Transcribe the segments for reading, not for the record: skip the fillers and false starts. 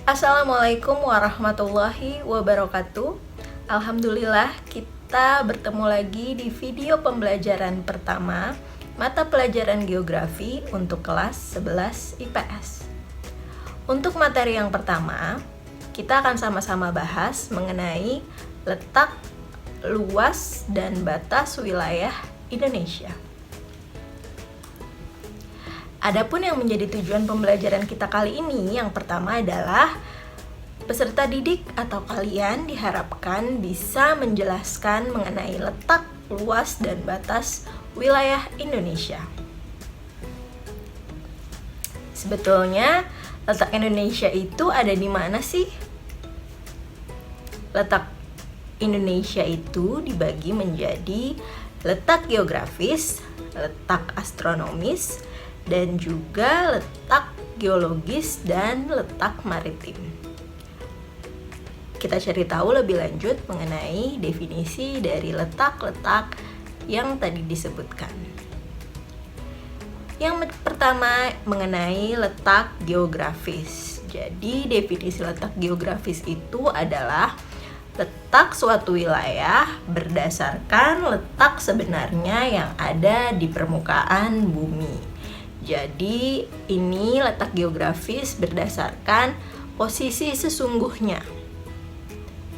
Assalamualaikum warahmatullahi wabarakatuh. Alhamdulillah kita bertemu lagi di video pembelajaran pertama mata pelajaran geografi untuk kelas 11 IPS. Untuk materi yang pertama, kita akan sama-sama bahas mengenai letak, luas, dan batas wilayah Indonesia. Adapun yang menjadi tujuan pembelajaran kita kali ini, yang pertama adalah peserta didik atau kalian diharapkan bisa menjelaskan mengenai letak, luas, dan batas wilayah Indonesia. Sebetulnya letak Indonesia itu ada di mana sih? Letak Indonesia itu dibagi menjadi letak geografis, letak astronomis, dan juga letak geologis dan letak maritim. Kita cari tahu lebih lanjut mengenai definisi dari letak-letak yang tadi disebutkan. Yang pertama mengenai letak geografis. Jadi definisi letak geografis itu adalah letak suatu wilayah berdasarkan letak sebenarnya yang ada di permukaan bumi. Jadi ini letak geografis berdasarkan posisi sesungguhnya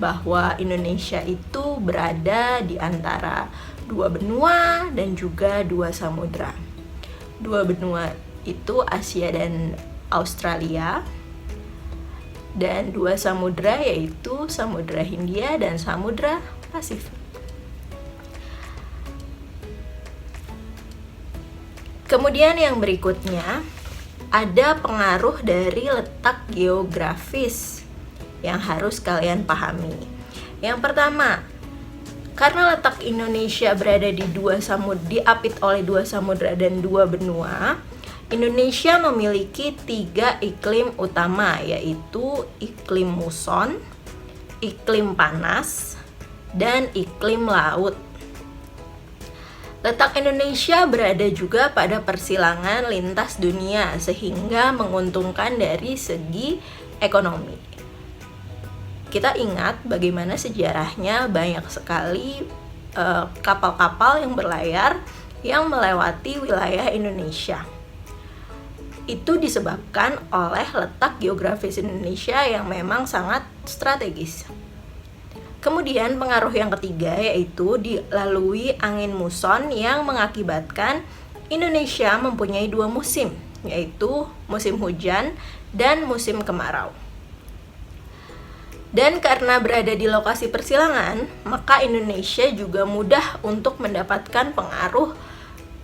bahwa Indonesia itu berada di antara dua benua dan juga dua samudra. Dua benua itu Asia dan Australia, dan dua samudra yaitu Samudra Hindia dan Samudra Pasifik. Kemudian yang berikutnya ada pengaruh dari letak geografis yang harus kalian pahami. Yang pertama, karena letak Indonesia berada di diapit oleh dua samudra dan dua benua, Indonesia memiliki 3 iklim utama, yaitu iklim muson, iklim panas, dan iklim laut. Letak Indonesia berada juga pada persilangan lintas dunia sehingga menguntungkan dari segi ekonomi. Kita ingat bagaimana sejarahnya banyak sekali kapal-kapal yang berlayar yang melewati wilayah Indonesia. Itu disebabkan oleh letak geografis Indonesia yang memang sangat strategis. Kemudian pengaruh yang ketiga yaitu dilalui angin muson yang mengakibatkan Indonesia mempunyai 2 musim, yaitu musim hujan dan musim kemarau. Dan karena berada di lokasi persilangan, maka Indonesia juga mudah untuk mendapatkan pengaruh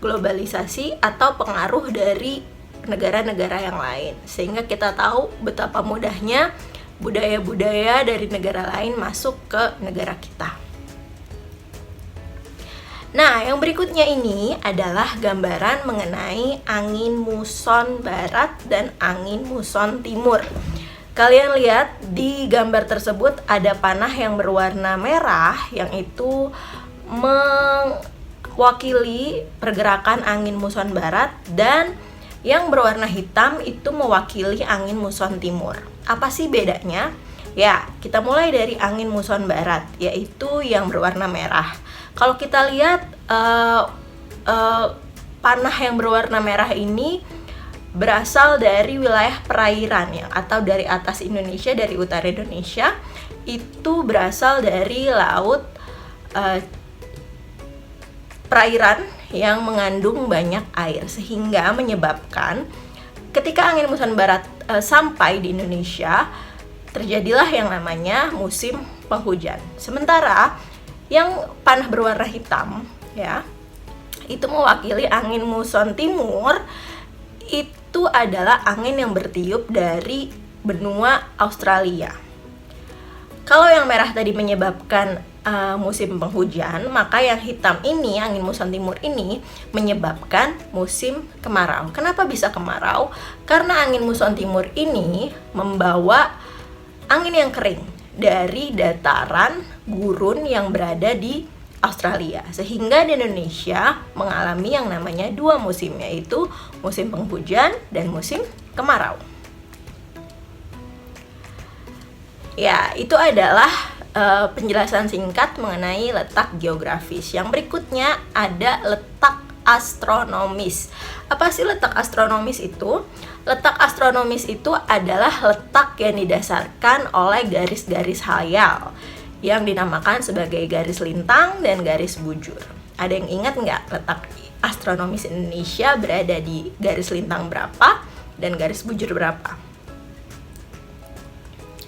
globalisasi atau pengaruh dari negara-negara yang lain. Sehingga kita tahu betapa mudahnya budaya-budaya dari negara lain masuk ke negara kita. Nah, yang berikutnya ini adalah gambaran mengenai angin muson barat dan angin muson timur. Kalian lihat di gambar tersebut ada panah yang berwarna merah yang itu mewakili pergerakan angin muson barat, dan yang berwarna hitam itu mewakili angin muson timur. Apa sih bedanya? Ya, kita mulai dari angin muson barat, yaitu yang berwarna merah. Kalau kita lihat panah yang berwarna merah ini berasal dari wilayah perairan ya, atau dari atas Indonesia, dari utara Indonesia, itu berasal dari laut perairan yang mengandung banyak air, sehingga menyebabkan ketika angin muson barat sampai di Indonesia, terjadilah yang namanya musim penghujan. Sementara yang panah berwarna hitam ya, itu mewakili angin muson timur, itu adalah angin yang bertiup dari benua Australia. Kalau yang merah tadi menyebabkan musim penghujan, maka yang hitam ini, angin muson timur ini, menyebabkan musim kemarau. Kenapa bisa kemarau? Karena angin muson timur ini membawa angin yang kering dari dataran gurun yang berada di Australia, sehingga di Indonesia mengalami yang namanya 2 musim, yaitu musim penghujan dan musim kemarau. Ya, itu adalah penjelasan singkat mengenai letak geografis. Yang berikutnya ada letak astronomis. Apa sih letak astronomis itu? Letak astronomis itu adalah letak yang didasarkan oleh garis-garis hayal yang dinamakan sebagai garis lintang dan garis bujur. Ada yang ingat nggak letak astronomis Indonesia berada di garis lintang berapa dan garis bujur berapa?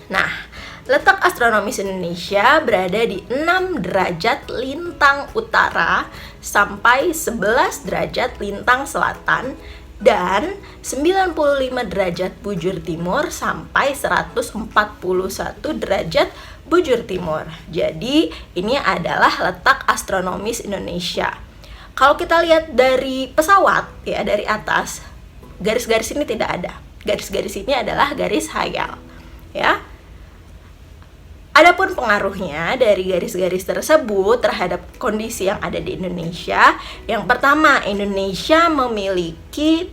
Nah, letak astronomis Indonesia berada di 6 derajat lintang utara sampai 11 derajat lintang selatan dan 95 derajat bujur timur sampai 141 derajat bujur timur. Jadi, ini adalah letak astronomis Indonesia. Kalau kita lihat dari pesawat, ya dari atas, garis-garis ini tidak ada. Garis-garis ini adalah garis hayal, ya. Adapun pengaruhnya dari garis-garis tersebut terhadap kondisi yang ada di Indonesia, yang pertama, Indonesia memiliki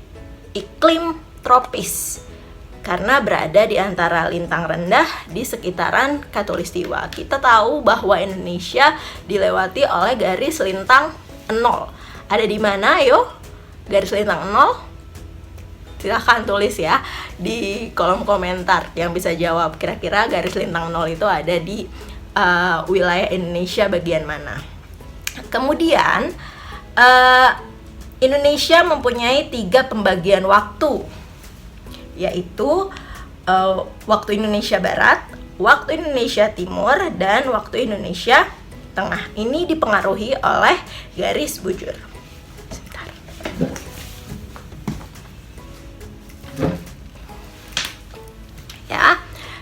iklim tropis karena berada di antara lintang rendah di sekitaran Khatulistiwa. Kita tahu bahwa Indonesia dilewati oleh garis lintang 0. Ada di mana, yo? Garis lintang 0? Silahkan tulis ya di kolom komentar yang bisa jawab kira-kira garis lintang 0 itu ada di wilayah Indonesia bagian mana. Kemudian Indonesia mempunyai 3 pembagian waktu, yaitu waktu Indonesia Barat, waktu Indonesia Timur, dan waktu Indonesia Tengah. Ini dipengaruhi oleh garis bujur.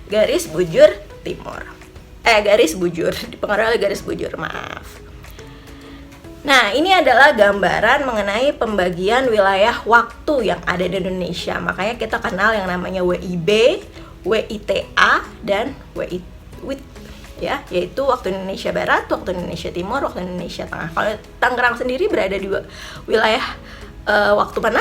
Garis bujur timur. Garis bujur, dipengaruhi oleh garis bujur, maaf. Nah, ini adalah gambaran mengenai pembagian wilayah waktu yang ada di Indonesia. Makanya kita kenal yang namanya WIB, WITA, dan WIT, ya, yaitu waktu Indonesia Barat, waktu Indonesia Timur, waktu Indonesia Tengah. Kalau Tangerang sendiri berada di wilayah waktu mana?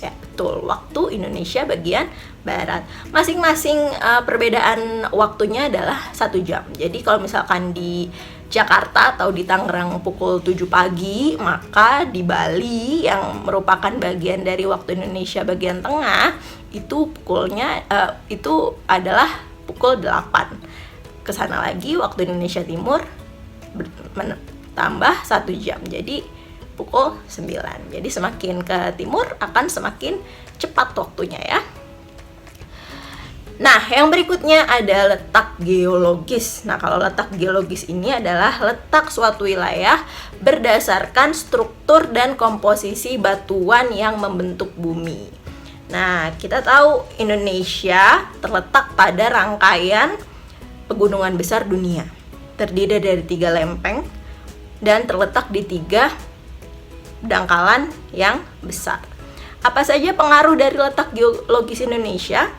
Ya, betul, waktu Indonesia bagian Barat. Masing-masing perbedaan waktunya adalah 1 jam. Jadi kalau misalkan di Jakarta atau di Tangerang pukul 7 pagi, maka di Bali yang merupakan bagian dari waktu Indonesia bagian tengah itu pukulnya itu adalah pukul 8. Kesana lagi waktu Indonesia Timur tambah 1 jam. Jadi pukul 9. Jadi semakin ke timur akan semakin cepat waktunya, ya. Nah, yang berikutnya ada letak geologis. Nah, kalau letak geologis ini adalah letak suatu wilayah berdasarkan struktur dan komposisi batuan yang membentuk bumi. Nah, kita tahu Indonesia terletak pada rangkaian pegunungan besar dunia. Terdiri dari 3 lempeng dan terletak di 3 dangkalan yang besar. Apa saja pengaruh dari letak geologis Indonesia?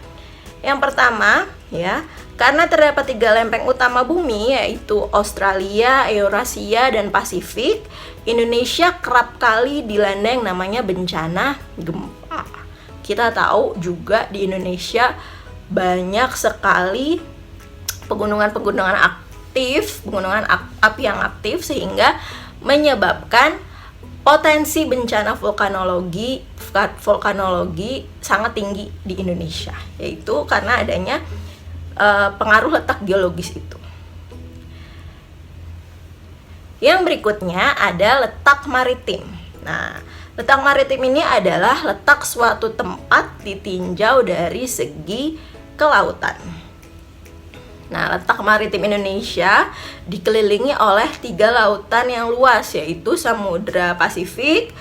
Yang pertama, ya, karena terdapat 3 lempeng utama bumi, yaitu Australia, Eurasia, dan Pasifik, Indonesia kerap kali dilanda yang namanya bencana gempa. Kita tahu juga di Indonesia banyak sekali pegunungan-pegunungan aktif, pegunungan api yang aktif, sehingga menyebabkan potensi bencana vulkanologi sangat tinggi di Indonesia, yaitu karena adanya pengaruh letak geologis itu. Yang berikutnya ada letak maritim. Nah, letak maritim ini adalah letak suatu tempat ditinjau dari segi kelautan. Nah, letak maritim Indonesia dikelilingi oleh 3 lautan yang luas, yaitu Samudra Pasifik,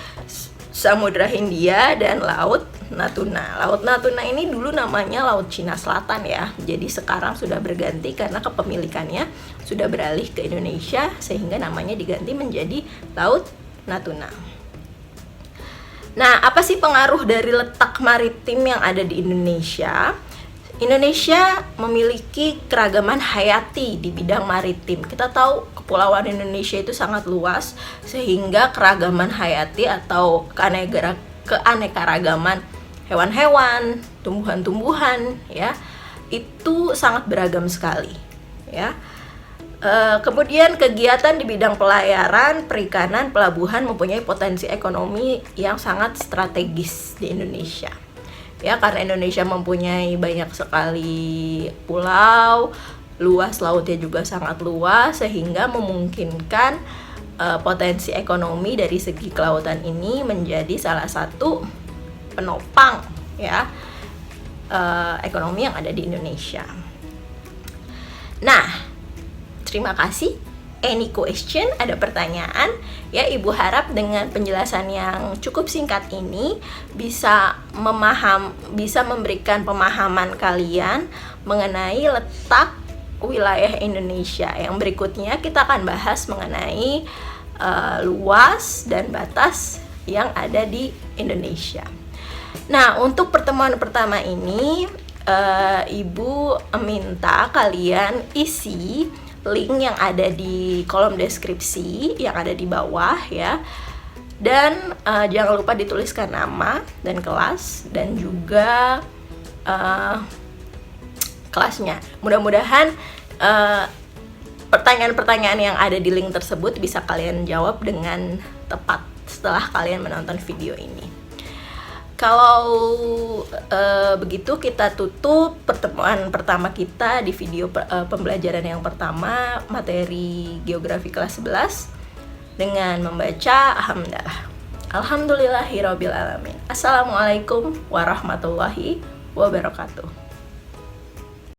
Samudra Hindia, dan Laut Natuna. Laut Natuna ini dulu namanya Laut Cina Selatan, ya. Jadi sekarang sudah berganti karena kepemilikannya sudah beralih ke Indonesia, sehingga namanya diganti menjadi Laut Natuna. Nah, apa sih pengaruh dari letak maritim yang ada di Indonesia? Indonesia memiliki keragaman hayati di bidang maritim. Kita tahu kepulauan Indonesia itu sangat luas, sehingga keragaman hayati atau keanekaragaman hewan-hewan, tumbuhan-tumbuhan, ya, itu sangat beragam sekali, ya. Kemudian kegiatan di bidang pelayaran, perikanan, pelabuhan mempunyai potensi ekonomi yang sangat strategis di Indonesia. Ya, karena Indonesia mempunyai banyak sekali pulau, luas lautnya juga sangat luas, sehingga memungkinkan potensi ekonomi dari segi kelautan ini menjadi salah satu penopang, ya, ekonomi yang ada di Indonesia. Nah, terima kasih. Any question? Ada pertanyaan? Ya, Ibu harap dengan penjelasan yang cukup singkat ini bisa memberikan pemahaman kalian mengenai letak wilayah Indonesia. Yang berikutnya kita akan bahas mengenai luas dan batas yang ada di Indonesia. Nah, untuk pertemuan pertama ini Ibu minta kalian isi link yang ada di kolom deskripsi yang ada di bawah, ya. Dan jangan lupa dituliskan nama dan kelas dan juga kelasnya. Mudah-mudahan pertanyaan-pertanyaan yang ada di link tersebut bisa kalian jawab dengan tepat setelah kalian menonton video ini. Kalau begitu kita tutup pertemuan pertama kita di video pembelajaran yang pertama materi geografi kelas 11 dengan membaca hamdalah. Alhamdulillahirabbil alamin. Assalamualaikum warahmatullahi wabarakatuh.